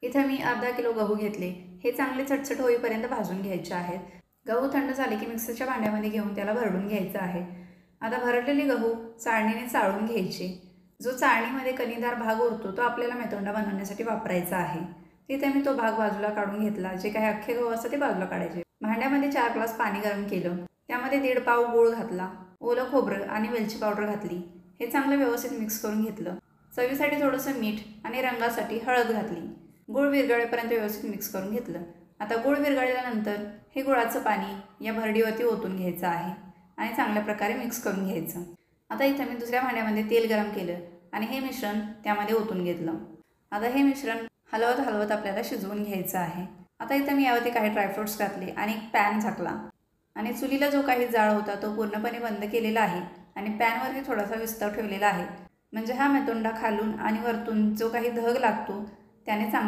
इथे मी अर्धा किलो गहू घेतले। हे चांगले चटचट होईपर्यंत भाजून घ्यायचे आहेत। गहू थंड झाले की मिक्सरच्या भांड्यामध्ये घेऊन त्याला भरडून घ्यायचं आहे। आता भरडलेले गहू चाळणीने चाळून घ्यायचे। जो चाळणीमध्ये कणीदार भाग उरतो तो आपल्याला मेथोंडा बनवण्यासाठी वापरायचा आहे। तिथे मी तो भाग बाजूला काढून घेतला। जे काही अख्खे गहू असतात ते बाजूला काढायचे। भांड्यामध्ये 4 ग्लास पाणी गरम केलं। त्यामध्ये 1.5 पाव गूळ घातला, ओलं खोबरं आणि वेलची पावडर घातली। हे चांगलं व्यवस्थित मिक्स करून घेतलं। चवीसाठी थोडंसं मीठ आणि रंगासाठी हळद घातली। गूळ विरघळेपर्यंत व्यवस्थित मिक्स करून घेतलं। आता गूळ विरघळल्यानंतर हे गुळाचं पाणी या भरडीवरती ओतून घ्यायचं आहे आणि चांगल्या प्रकारे मिक्स करून घ्यायचं। आता इथं मी दुसऱ्या भांड्यामध्ये तेल गरम केलं आणि हे मिश्रण त्यामध्ये ओतून घेतलं। आता हे मिश्रण हलवत हलवत आपल्याला शिजवून घ्यायचं आहे। आता इथं मी यावरती काही ड्रायफ्रूट्स घातले आणि एक पॅन झाकला आणि चुलीला जो काही जाळ होता तो पूर्णपणे बंद केलेला आहे आणि पॅनवरती थोडासा विस्तार ठेवलेला आहे। म्हणजे हा मेथोंडा खालून आणि वरतून जो काही धग लागतो त्याने चांगला